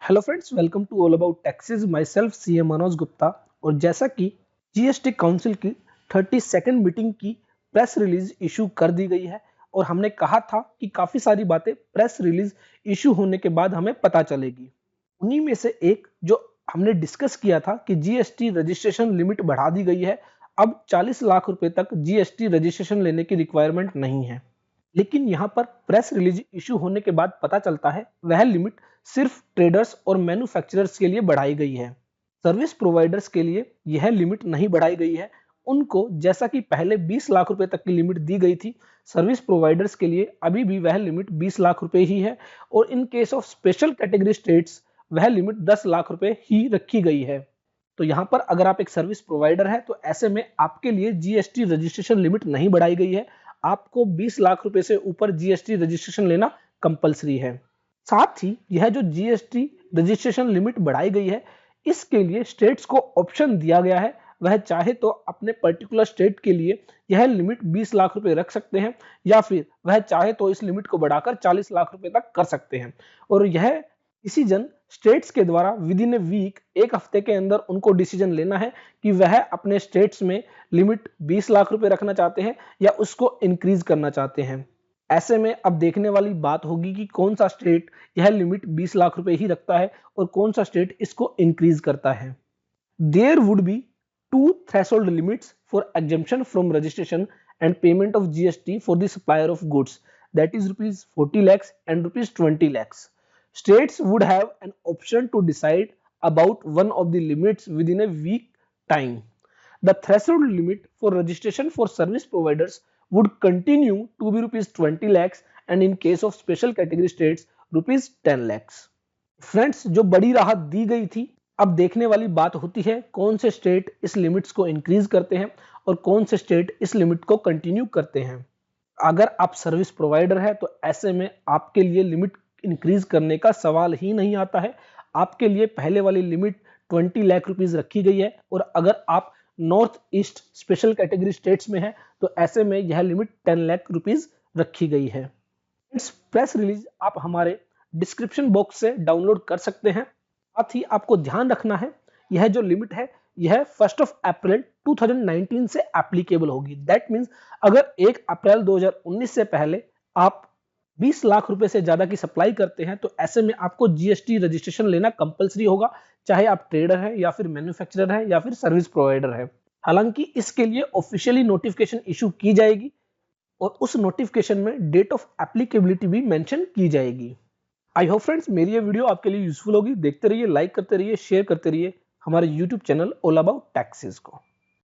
Hello friends, welcome to all about taxes. My self CA Manoj Gupta. और जैसा कि GST council की 32nd मीटिंग की प्रेस रिलीज इशू कर दी गई है और हमने कहा था कि काफी सारी बातें प्रेस रिलीज इशू होने के बाद हमें पता चलेगी। उन्हीं में से एक जो हमने डिस्कस किया था कि जीएसटी रजिस्ट्रेशन लिमिट बढ़ा दी गई है। अब 40 लाख रुपए तक जीएसटी रजिस्ट्रेशन लेने की रिक्वायरमेंट नहीं है। लेकिन यहाँ पर प्रेस रिलीज इशू होने के बाद पता चलता है वह लिमिट सिर्फ ट्रेडर्स और मैन्युफैक्चरर्स के लिए बढ़ाई गई है। सर्विस प्रोवाइडर्स के लिए यह लिमिट नहीं बढ़ाई गई है। उनको जैसा कि पहले 20 लाख रुपए तक की लिमिट दी गई थी, सर्विस प्रोवाइडर्स के लिए अभी भी वह लिमिट 20 लाख रुपए ही है और in case of special category states वह लिमिट 10 लाख रुपए ही रखी गई है। तो यहाँ पर अगर आप एक सर्विस प्रोवाइडर है तो ऐसे में आपके लिए जीएसटी रजिस्ट्रेशन लिमिट नहीं बढ़ाई गई है। आपको 20 लाख रुपए से ऊपर जीएसटी रजिस्ट्रेशन लेना कंपलसरी है। साथ ही यह जो जीएसटी रजिस्ट्रेशन लिमिट बढ़ाई गई है, इसके लिए स्टेट्स को ऑप्शन दिया गया है। वह चाहे तो अपने पर्टिकुलर स्टेट के लिए यह लिमिट 20 लाख रुपए रख सकते हैं या फिर वह चाहे तो इस लिमिट को बढ़ाकर 40 लाख रुपए तक कर सकते हैं। और यह डिसीजन स्टेट्स के द्वारा विद इन ए वीक, एक हफ्ते के अंदर उनको डिसीजन लेना है कि वह अपने स्टेट्स में लिमिट 20 लाख रुपए रखना चाहते हैं या उसको इंक्रीज करना चाहते हैं। ऐसे में अब देखने वाली बात होगी कि कौन सा स्टेट यह लिमिट 20 लाख रुपए ही रखता है और कौन सा स्टेट इसको इंक्रीज करता है। There would be two threshold limits for exemption from registration and payment of GST for the supplier of goods, that is rupees 40 lakhs and rupees 20 lakhs. States would have an option to decide about one of the limits within a week time. The threshold limit for registration for service providers would continue to be rupees 20 lakhs and in case of special category states rupees 10 lakhs. Friends, जो बड़ी राहत दी गई थी, अब देखने वाली बात होती है कौन से स्टेट इस लिमिट्स को इंक्रीज करते हैं और कौन से स्टेट इस लिमिट को कंटिन्यू करते हैं। अगर आप सर्विस प्रोवाइडर है तो ऐसे में आपके लिए लिमिट इंक्रीज करने का सवाल ही नहीं आता है। आपके लिए पहले वाली लिमिट 20 लाख रुपीज रखी गई है और अगर आप north east special category states में है तो ऐसे में यह लिमिट 10 लाख रुपीज रखी गई है। इस प्रेस रिलीज आप हमारे डिस्क्रिप्शन बॉक्स से डाउनलोड कर सकते हैं। साथ ही आपको ध्यान रखना है यह जो लिमिट है यह 1 अप्रैल 2019 से एप्लीकेबल होगी। दैट मीन्स अगर 1 अप्रैल 2019 से पहले आप 20 लाख रुपए से ज्यादा की सप्लाई करते हैं तो ऐसे में आपको जीएसटी रजिस्ट्रेशन लेना कंपलसरी होगा, चाहे आप ट्रेडर है या फिर मैन्युफैक्चरर है या फिर सर्विस प्रोवाइडर है। हालांकि इसके लिए ऑफिशियली नोटिफिकेशन इशू की जाएगी और उस नोटिफिकेशन में डेट ऑफ एप्लीकेबिलिटी भी मेंशन की जाएगी। आई होप फ्रेंड्स मेरी ये वीडियो आपके लिए यूजफुल होगी। देखते रहिए, लाइक करते रहिए, शेयर करते रहिए हमारे YouTube channel all about taxes को।